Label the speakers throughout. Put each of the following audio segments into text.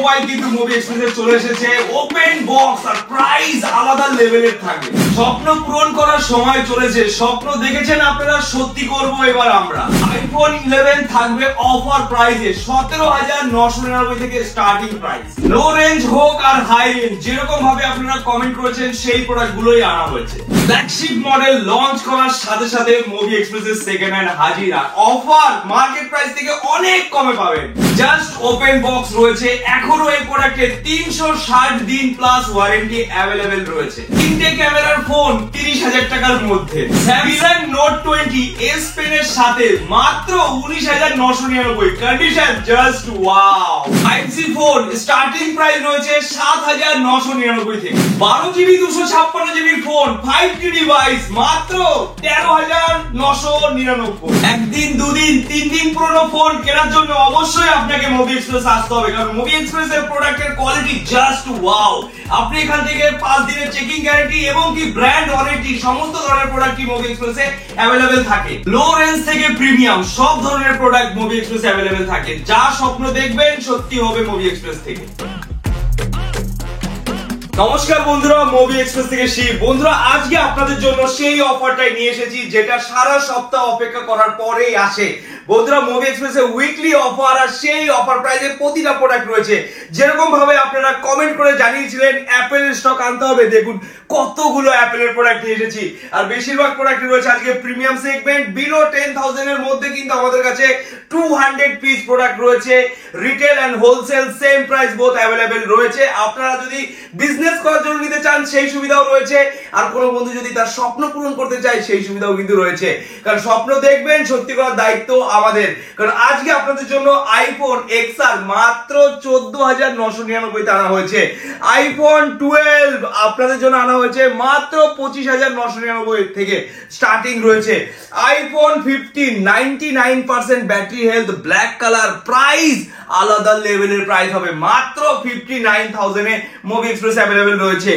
Speaker 1: Mobile কিন্তু movie এক্সপ্রেসে চলে এসেছে ওপেন বক্স আর প্রাইস আলাদা লেভেলের থাকবে। স্বপ্ন পূরণ করার সময় চলেছে। স্বপ্ন দেখেছেন আপনারা, সত্যি করব এবার আমরা। আইফোন 11 থাকবে অফার প্রাইসে 17,999 থেকে স্টার্টিং প্রাইস। লো রেঞ্জ হোক আর হাই রেঞ্জ, যেরকম ভাবে আপনারা কমেন্ট করেছেন সেই প্রোডাক্ট গুলোই আনা হয়েছে। ফ্ল্যাগশিপ মডেল লঞ্চ করার সাথে সাথে মুভি এক্সপ্রেসের সেকেন্ড হ্যান্ড হাজির অফার মার্কেট প্রাইস থেকে অনেক কমে পাবেন। জাস্ট ওপেন বক্স রয়েছে। এখনো এই প্রোডাক্টে 360 দিন প্লাস ওয়ারেন্টি অ্যাভেলেবেল রয়েছে। তিনটে ক্যামেরার ফোন 30,000 টাকার মধ্যে। Samsung Note 20 S Pen এর সাথে মাত্র 19,999। Condition just wow. 5G phone starting price রয়েছে 7,999 থেকে। 12GB 256GB phone 5G device মাত্র 13,999। একদিন দুদিন তিন দিন পুরনো ফোন কেনার জন্য অবশ্যই আপনাকে মুভি এক্সপ্রেস আসতে হবে, কারণ মুভি এক্সপ্রেস এর প্রোডাক্টের কোয়ালিটি জাস্ট ওয়াও। আপনি এখান থেকে 5 দিনের চেকিং গ্যারান্টি এবং কি ব্র্যান্ড ওয়ারেন্টি সমস্ত ধরনের প্রোডাক্টই মুভি এক্সপ্রেসে অ্যাভেলেবেল থাকে। লো রেঞ্জ থেকে প্রিমিয়াম সব ধরনের প্রোডাক্ট মুভি এক্সপ্রেসে অ্যাভেলেবেল থাকে। যা স্বপ্ন দেখবেন সত্যি হবে মুভি এক্সপ্রেস থেকে। নমস্কার বন্ধুরা, মুভি এক্সপ্রেস থেকে শিব। বন্ধুরা, আজকে আপনাদের জন্য সেই অফারটাই নিয়ে এসেছি যেটা সারা সপ্তাহ অপেক্ষা করার পরেই আসে। বন্ধুরা, মুভি এক্সপ্রেসে উইকলি অফার আর সেই অফার প্রাইসে প্রতিটা প্রোডাক্ট রয়েছে। যেরকম ভাবে আপনারা কমেন্ট করে জানিয়েছিলেন অ্যাপেলের স্টক আনতে হবে, দেখুন কতগুলো অ্যাপেলের প্রোডাক্ট নিয়ে এসেছি। আর বেশিরভাগ প্রোডাক্ট রয়েছে আজকে প্রিমিয়াম সেগমেন্ট। বিলো 10,000 এর মধ্যে কিন্তু আমাদের কাছে 200 পিস প্রোডাক্ট রয়েছে। Retail and wholesale same price both available রয়েছে। আপনারা যদি বিজনেস করার জন্য নিতে চান সেই সুবিধাও রয়েছে, আর কোনো বন্ধু যদি তার স্বপ্ন পূরণ করতে চায় সেই সুবিধাও কিন্তু রয়েছে। কারণ স্বপ্ন দেখবেন, সত্যি করার দায়িত্ব আমাদের। কারণ আজকে আপনাদের জন্য আইফোন XR মাত্র 14,999 তে আনা হয়েছে। আইফোন 12 আপনাদের জন্য আনা হয়েছে মাত্র 25,999 থেকে স্টার্টিং রয়েছে। IPhone 15 99% battery health black colour, price আলাদা লেভেলের প্রাইস হবে মাত্র 59,000 এ মুভি এক্সপ্রেস অ্যাভেলেবেল রয়েছে।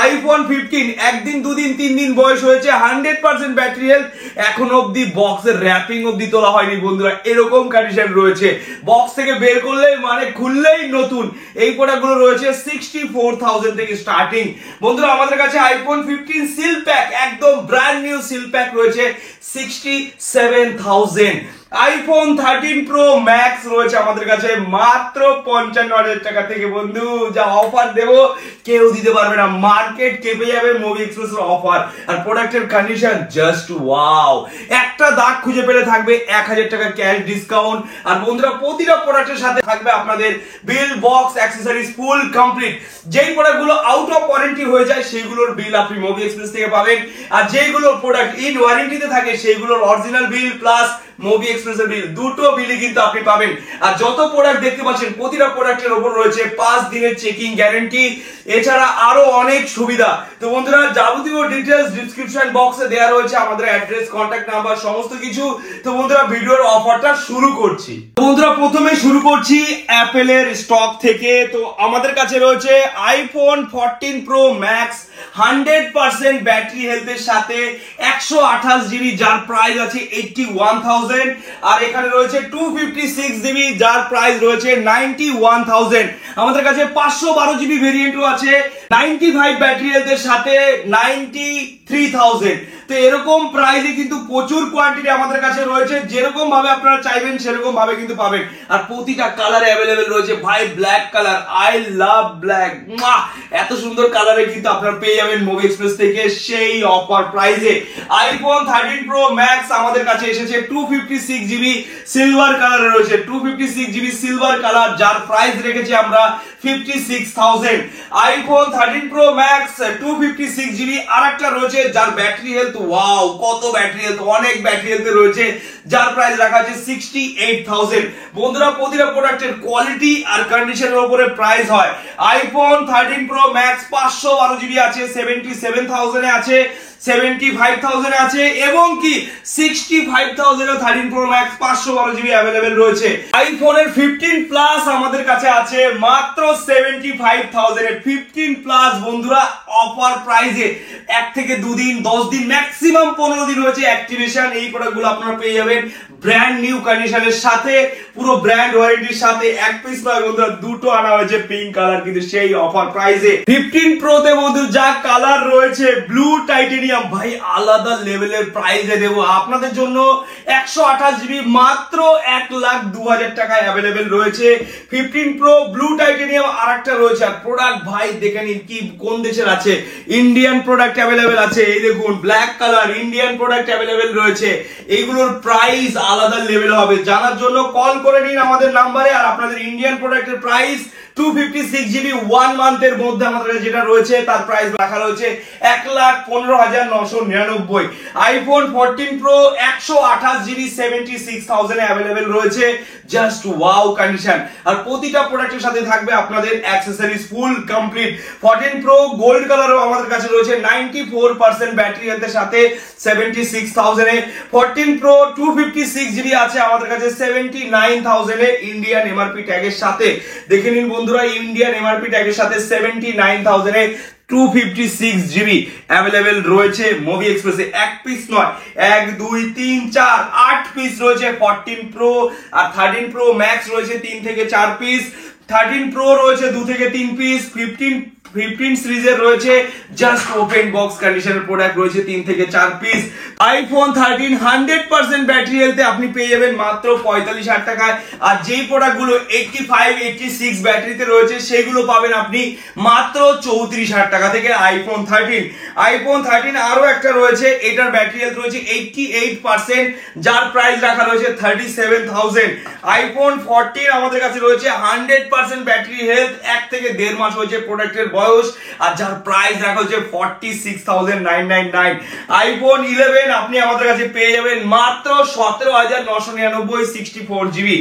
Speaker 1: আইফোন 15 একদিন দুদিন তিন দিন বয়স হয়েছে, 100% ব্যাটারি হেলথ, এখন অবধি বক্সের র্যাপিং অবধি তোলা হয়নি বন্ধুরা, এরকম কন্ডিশন রয়েছে। বক্স থেকে বের করলেই মানে খুললেই নতুন। এই প্রোডাক্টগুলো রয়েছে 64,000 থেকে স্টার্টিং। বন্ধুরা, আমাদের কাছে আইফোন 15 সিল প্যাক, একদম ব্র্যান্ড নিউ সিল প্যাক রয়েছে 67,000। আইফোন 13 প্রো ম্যাক্স রয়েছে আমাদের কাছে মাত্র 55,000 টাকা থেকে। বন্ধু, যা অফার দেব কেউ দিতে পারবে না, মার্কেট কেঁপে যাবে মুভি এক্সপ্রেসের অফার। আর প্রোডাক্টের কন্ডিশন জাস্ট ওয়াও। একটা দাগ খুঁজে পেলে থাকবে 1,000 টাকা ক্যাশ ডিসকাউন্ট। আর বন্ধুরা, প্রতিটা প্রোডাক্টের সাথে থাকবে আপনাদের বিল, বক্স, অ্যাক্সেসরিজ ফুল কমপ্লিট। যেই প্রোডাক্টগুলো আউট অফ ওয়ারেন্টি হয়ে যায় সেইগুলোর বিল আপনি মুভি এক্সপ্রেস থেকে পাবেন, আর যেইগুলো প্রোডাক্ট ইন ওয়ারেন্টিতে থাকে সেইগুলোর অরিজিনাল বিল প্লাস মুভি এক্সপ্রেসের বিল, দুটো বিলই কিন্তু আপনি পাবেন। আর যত প্রোডাক্ট দেখতে পাচ্ছেন প্রতিটা প্রোডাক্টের উপর রয়েছে 5 দিনের চেকিং গ্যারান্টি, এছাড়া আরো অনেক সুবিধা। তো বন্ধুরা, যাবতীয় ডিটেইলস ডেসক্রিপশন বক্সে দেওয়া রয়েছে, আমাদের অ্যাড্রেস, কন্টাক্ট নাম্বার সমস্ত কিছু। তো বন্ধুরা, ভিডিওর অফারটা শুরু করছি। বন্ধুরা, প্রথমে শুরু করছি অ্যাপেলের স্টক থেকে। তো আমাদের কাছে রয়েছে আইফোন 14 প্রো ম্যাক্স 100% ব্যাটারি হেলথের সাথে 128GB, যার প্রাইস আছে 81,000। আর এখানে রয়েছে 256GB, যার প্রাইস রয়েছে 91,000। আমাদের কাছে 512GB ভেরিয়েন্টও আছে 95 ব্যাটারি হেলথের সাথে 93,000। তো এরকম প্রাইসে কিন্তু প্রচুর কোয়ান্টিটি আমাদের কাছে রয়েছে। যেরকম ভাবে আপনারা চাইবেন সেরকম ভাবে কিন্তু পাবেন। আর প্রতিটা কালারে অ্যাভেলেবেল রয়েছে। ভাই, black colour, I love black, এত সুন্দর কালারে কিন্তু আপনারা পেয়ে যাবেন মুভি এক্সপ্রেস থেকে সেই অফার প্রাইসে। আইফোন 13 প্রো ম্যাক্স আমাদের কাছে এসেছে 256GB সিলভার কালারে রয়েছে। 256GB সিলভার কালার, যার প্রাইস রেখেছি আমরা 56,000। আইফোন 13 প্রো ম্যাক্স 256GB আরেকটা রয়েছে যার ব্যাটারি হেলথ, ওয়াও কত ব্যাটারি হেলথ, অনেক ব্যাটারি হেলথ রয়েছে, যার প্রাইস রাখা আছে 68,000। বন্ধুরা, প্রতিটা প্রোডাক্টের কোয়ালিটি আর কন্ডিশনের উপরে প্রাইস হয়। আইফোন 13 প্রো ম্যাক্স 512GB আছে, 77,000 এ আছে, 75,000 আছে, এবং কি 65,000 এ 13 প্রো ম্যাক্স 512GB অ্যাভেলেবেল রয়েছে। আইফোনের 15 প্লাস আমাদের কাছে আছে মাত্র 75,000 এ। 15 প্লাস বন্ধুরা অফার প্রাইসে 1 থেকে 2 দিন 10 দিন ম্যাক্সিমাম 15 দিন হয়েছে অ্যাক্টিভেশন। এই প্রোডাক্টগুলো আপনারা পেয়ে যাবেন ব্র্যান্ড নিউ কন্ডিশনের সাথে, পুরো ব্র্যান্ড ওয়ারেন্টির সাথে, এক পিস নয় বন্ধুরা, দুটো আনা হয়েছে পিঙ্ক কালার, কিন্তু সেই অফার প্রাইসে 15 প্রো তে বন্ধু যা কালার রয়েছে ব্লু টাইটেনিয়াম, ভাই আলাদা লেভেলের প্রাইসে দেবো আপনাদের জন্য। 128 জিবি মাত্র 1,02,000 টাকায় অ্যাভেলেবেল রয়েছে 15 প্রো ব্লু টাইটেনিয়াম। আর একটা রয়েছে, আর প্রোডাক্ট ভাই দেখে নিন কি কোন দেশের আছে, ইন্ডিয়ান প্রোডাক্ট অ্যাভেলেবেল আছে। এই দেখুন black colour Indian product available রয়েছে। এইগুলোর প্রাইস আলাদা লেভেল হবে, জানার জন্য কল করে নিন আমাদের নাম্বারে। আর আপনাদের ইন্ডিয়ান প্রোডাক্টের প্রাইস 256 জিবি 1 মান্থের মধ্যে আমাদের যেটা রয়েছে তার প্রাইস রাখা রয়েছে 1,15,999। আইফোন 14 প্রো 128 জিবি 76,000 এ অ্যাভেলেবেল রয়েছে, জাস্ট ওয়াও কন্ডিশন। আর প্রতিটা প্রোডাক্টের সাথে থাকবে আপনাদের accessories full complete. 14 pro gold কালারও আমাদের কাছে রয়েছে 94% ব্যাটারি হেলথের সাথে 76,000 এ। 14 প্রো 256 জিবি আছে আমাদের কাছে 79,000 এ ইন্ডিয়ান এমআরপি ট্যাগের সাথে। দেখে নিন বন্ধুরা, ইন্ডিয়ান এমআরপি ট্যাগের সাথে 79,000 এ 256 জিবি অ্যাভেলেবেল রয়েছে মুভি এক্সপ্রেসে। এক পিস নয়, 1 2 3 4 8 পিস রয়েছে 14 প্রো। আর 13 প্রো ম্যাক্স রয়েছে 3 থেকে 4 পিস, 13 প্রো রয়েছে 2 থেকে 3 পিস, 15 সিরিজের রয়েছে জাস্ট ওপেন বক্স কন্ডিশনের প্রোডাক্ট রয়েছে 3 থেকে 4 পিস। আইফোন 13 100% ব্যাটারি হেলথে আপনি পেয়ে যাবেন মাত্র 45,000 টাকায়। আর যেই প্রোডাক্টগুলো 85 86 ব্যাটারিতে রয়েছে সেগুলো পাবেন আপনি মাত্র 34,000 টাকা থেকে আইফোন 13। আইফোন 13 আরো একটা রয়েছে, এটার ব্যাটারি হেলথ রয়েছে 88%, যার প্রাইস রাখা রয়েছে 37,000। আইফোন 14 আমাদের কাছে রয়েছে 100% ব্যাটারি হেলথ, 1 থেকে 1.5 মাস হয়েছে প্রোডাক্টের বয়স, আর যার প্রাইস রাখা হচ্ছে 46,999। আইফোন 11 আপনি আমাদের কাছে পেয়ে যাবেন মাত্র 17,999 64 জিবি।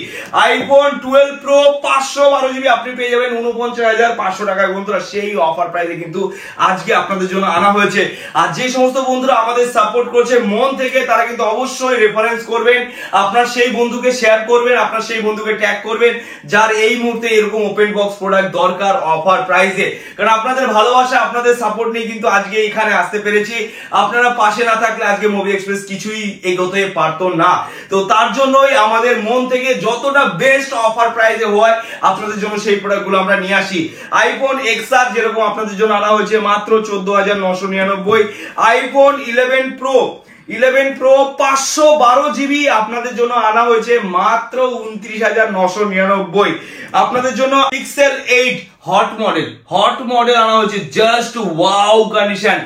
Speaker 1: আইফোন 12 প্রো 512 জিবি আপনি পেয়ে যাবেন 49,500 টাকায়। বন্ধুরা সেই অফার প্রাইসে কিন্তু আজকে আপনাদের জন্য আনা হয়েছে। আর যে সমস্ত বন্ধুরা আমাদের সাপোর্ট করছে মন থেকে, তারা কিন্তু অবশ্যই রেফারেন্স করবেন, আপনার সেই বন্ধুকে শেয়ার করবেন, আপনার সেই বন্ধুকে ট্যাগ করবেন যার এই মুহূর্তে এরকম ওপেন বক্স প্রোডাক্ট দরকার অফার প্রাইসে। কারণ আপনাদের ভালোবাসা, আপনাদের সাপোর্ট নিয়ে কিন্তু আজকে এখানে আসতে পেরেছি। আপনারা পাশে না থাকলে আজকে মুভি এক্সপ্রেস কিছুই এগোতে পারতো না। তো তার জন্যই আমাদের মন থেকে যতটা বেস্ট অফার প্রাইসে হয় আপনাদের জন্য সেই প্রোডাক্টগুলো আমরা নিয়ে আসি। আইফোন এক্সআর যেরকম আপনাদের জন্য আনা হয়েছে মাত্র 14,999। আইফোন 11 প্রো 512 জিবি আপনাদের জন্য আনা হয়েছে মাত্র 29,999। আপনাদের জন্য পিক্সেল 8 হট মডেল আনা হয়েছে, জাস্ট ওয়াও কন্ডিশন।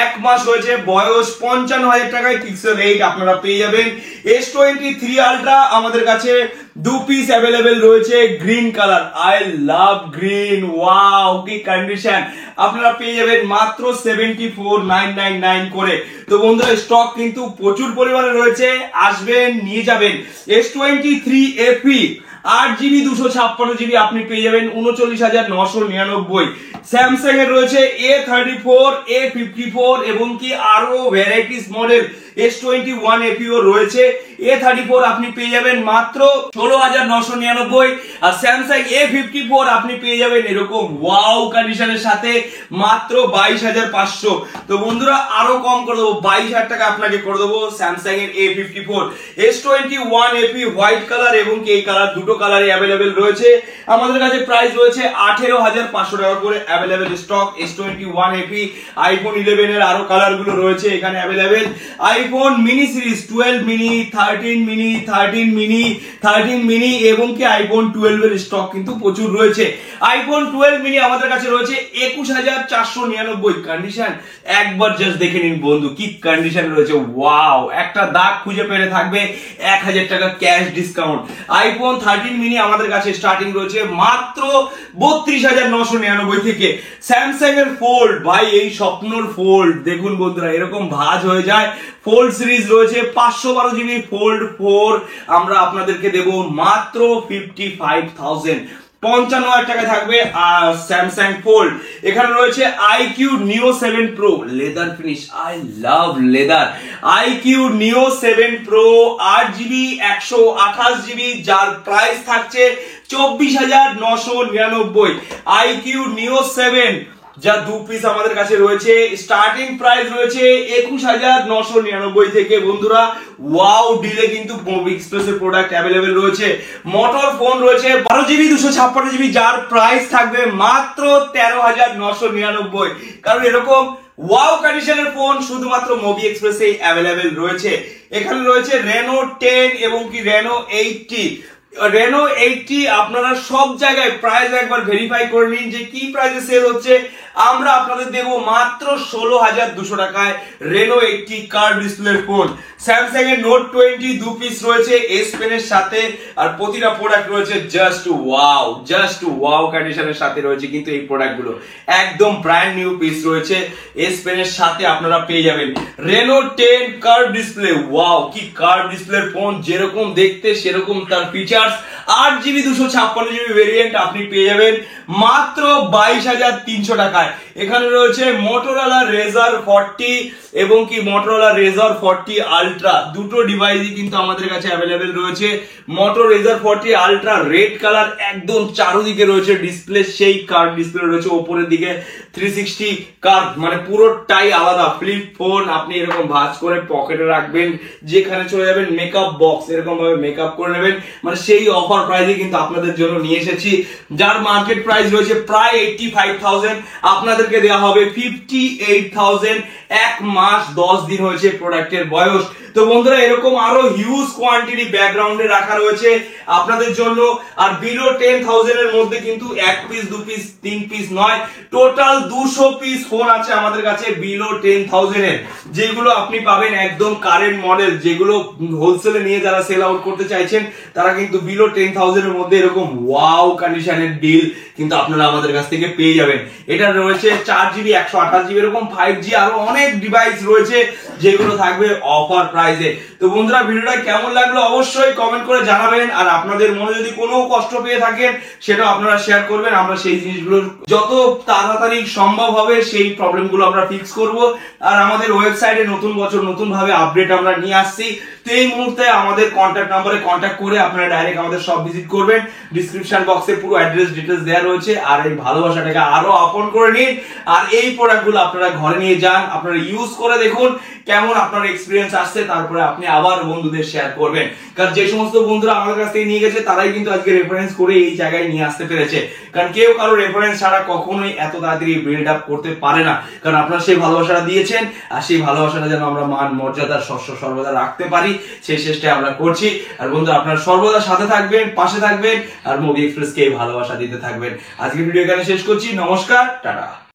Speaker 1: 1 মাস হয়েছে বয়স, 55,000 টাকায় পিক্সেল 8 আপনারা পেয়ে যাবেন। S23 আলট্রা আমাদের কাছে 2 পিস অ্যাভেলেবেল রয়েছে green colour, I love green, wow কি কন্ডিশন। আপনারা পেয়ে যাবেন মাত্র 74,999 করে। তো বন্ধুরা স্টক কিন্তু প্রচুর পরিমাণে রয়েছে, আসবেন নিয়ে যাবেন। S23 FE 8 জিবি 256 জিবি আপনি পেয়ে যাবেন 39,999। স্যামসাং এর রয়েছে A34 A54 এবং কি আরো ভ্যারাইটিস মডেল S21 FE রয়েছে। A34 আপনি পেয়ে যাবেন মাত্র 16,999। আর স্যামসাং A54 আপনি পেয়ে যাবেন এরকম ওয়াও কন্ডিশনের সাথে মাত্র 22,500। তো বন্ধুরা আরো কম করে দেবো, 22,000 টাকা আপনাকে করে দেবো স্যামসাং এর A54। S21 FE white colour এবং কি এই কালার, দুটো কালারে অ্যাভেলেবেল রয়েছে। আমাদের কাছে প্রাইস রয়েছে 18,500 টাকা করে available stock. S21 FE iPhone 11 এর আরো কালার গুলো রয়েছে এখানে available. IPhone mini series 12 mini, 13 mini, 13 mini এবং কি আইফোন 12 এর স্টক কিন্তু প্রচুর রয়েছে। আইফোন 12 মিনি আমাদের কাছে রয়েছে 21,499 কন্ডিশন। একবার জাস্ট দেখে নিন বন্ধু কি কন্ডিশন রয়েছে, ওয়াও। একটা দাগ খুঁজে পেলে থাকবে 1,000 টাকা ক্যাশ ডিসকাউন্ট। আইফোন 13 মিনি আমাদের কাছে স্টার্টিং রয়েছে মাত্র 32,999 থেকে। স্যামসাং এর ফোল্ড, ভাই এই স্বপ্নর ফোল্ড দেখুন বন্ধুরা, এরকম ভাঁজ হয়ে যায়। ফোল্ড সিরিজ রয়েছে 512 জিবি ফোল্ড 4 আমরা আপনাদেরকে দেব মাত্র 55,000। 55,000 টাকা থাকবে স্যামসাং ফোল্ড। এখানে রয়েছে iQOO Neo 7 Pro leather finish, I love leather. iQOO Neo 7 Pro 8 GB 128 GB, যার প্রাইস থাকছে 24,999। iQOO Neo 7 যা 2 পিস আমাদের কাছে রয়েছে। স্টার্টিং প্রাইস রয়েছে 21,999 থেকে। বন্ধুরা ওয়াও ডিলে কিন্তু মুভি এক্সপ্রেসের প্রোডাক্ট অ্যাভেলেবেল রয়েছে। মোটর ফোন রয়েছে 12GB 256GB, যার প্রাইস থাকবে মাত্র 13,999। কারণ এরকম ওয়াও কন্ডিশনের ফোন শুধুমাত্র মুভি এক্সপ্রেসেই অ্যাভেলেবেল রয়েছে। এখানে রয়েছে রেনো 10 এবং কি রেনো 80। রেনো 80 আপনারা সব জায়গায় প্রাইস একবার ভেরিফাই করে নিন যে কি প্রাইসে সেল হচ্ছে। আমরা আপনাদের দেব মাত্র 16,200 টাকায় Reno 80 curve display phone. Samsung এর নোট 20 2 পিস রয়েছে এস পেনের সাথে, আর প্রতিটা প্রোডাক্ট রয়েছে জাস্ট ওয়াও কন্ডিশনের সাথে রয়েছে। কিন্তু এই প্রোডাক্টগুলো একদম ব্র্যান্ড নিউ পিস রয়েছে, এস পেনের সাথে আপনারা পেয়ে যাবেন রেনো 10 কার্ভ ডিসপ্লে। ওয়াও কি কার্ভ ডিসপ্লে ফোন, যেরকম দেখতে সেরকম তার ফিচার্স। 8GB 256GB ভেরিয়েন্ট আপনি পেয়ে যাবেন মাত্র 22,300 টাকায়। এখানে রয়েছে মোটরোলা রেজার 40 এবং কি মোটরোলা রেজার 40 আলট্রা, দুটো ডিভাইসই কিন্তু আমাদের কাছে অ্যাভেলেবেল রয়েছে। মোটো রেজার 40 আলট্রা রেড কালার, একদম চারদিকে রয়েছে ডিসপ্লে সেই কার্ভ ডিসপ্লে রয়েছে। উপরের দিকে 360 কার্ভ, মানে পুরোটাই আলাদা ফ্লিপ ফোন। আপনি এরকম ভাঁজ করে পকেটে রাখবেন, যেখানে চলে যাবেন মেকআপ বক্স, এরকম ভাবে মেকআপ করে নেবেন। মানে সেই অফার প্রাইসে কিন্তু আপনাদের জন্য নিয়ে এসেছি, যার মার্কেট প্রাইস রয়েছে প্রায় 85,000, আপনাদেরকে দেওয়া হবে 58,000। 1 মাস 10 দিন হয়েছে প্রোডাক্টের বয়স। তো বন্ধুরা এরকম আরো হিউজ কোয়ান্টিটি ব্যাকগ্রাউন্ডে রাখা রয়েছে আপনাদের জন্য। আর বিলো 10,000 এর মধ্যে কিন্তু 1 পিস 2 পিস 3 পিস নয়, টোটাল 200 পিস ফোন আছে আমাদের কাছে বিলো 10,000 এর, যেগুলো আপনি পাবেন একদম কারেন্ট মডেল। যেগুলো হোলসেলে নিয়ে যারা সেল আউট করতে চাইছেন তারা কিন্তু বিলো 10,000 এর মধ্যে এরকম ওয়াও কন্ডিশনের ডিল কিন্তু আপনারা আমাদের কাছ থেকে পেয়ে যাবেন। এটা রয়েছে 4GB 128GB এরকম 5G আরো অনেক ডিভাইস রয়েছে যেগুলো থাকবে অফার প্রাইসে। তো বন্ধুরা ভিডিওটা কেমন লাগলো অবশ্যই কমেন্ট করে জানাবেন। আর আপনাদের মনে যদি কোনো কষ্ট পেয়ে থাকেন সেটা আপনারা শেয়ার করবেন, আমরা সেই জিনিসগুলো যত তাড়াতাড়ি সম্ভব হবে সেই প্রবলেমগুলো আমরা ফিক্স করব। আর আমাদের ওয়েবসাইটে নতুন বছর নতুন ভাবে আপডেট আমরা নিয়ে আসছি। তো এই মুহূর্তে আমাদের কন্ট্যাক্ট নম্বরে কন্ট্যাক্ট করে আপনারা ডাইরেক্ট আমাদের সব ভিজিট করবেন। ডিসক্রিপশন বক্সে পুরো অ্যাড্রেস ডিটেলস দেওয়া রয়েছে। আর এই ভালোবাসাটাকে আরো আপন করে নিন, আর এই প্রোডাক্টগুলো আপনারা ঘরে নিয়ে যান, আপনারা ইউজ করে দেখুন কেমন আপনার এক্সপিরিয়েন্স আসছে, তারপরে আপনি আবার বন্ধুদের শেয়ার করবেন। কারণ যে সমস্ত বন্ধুরা আমাদের কাছ থেকে নিয়ে গেছে তারাই কিন্তু আজকে রেফারেন্স করে এই জায়গায় নিয়ে আসতে পেরেছে। কারণ কেউ কারো রেফারেন্স ছাড়া কখনোই এত তাড়াতাড়ি বিল্ড আপ করতে পারে না। কারণ আপনারা সেই ভালোবাসাটা দিয়েছেন, আর সেই ভালোবাসাটা যেন আমরা মান মর্যাদার সর্বদা রাখতে পারি সেই চেষ্টায় আমরা করছি। আর বন্ধু আপনারা সর্বদা সাথে থাকবেন, পাশে থাকবেন, আর মুভি এক্সপ্রেসকে এই ভালোবাসা দিতে থাকবেন। আজকে ভিডিও এখানে শেষ করছি। নমস্কার, টাটা।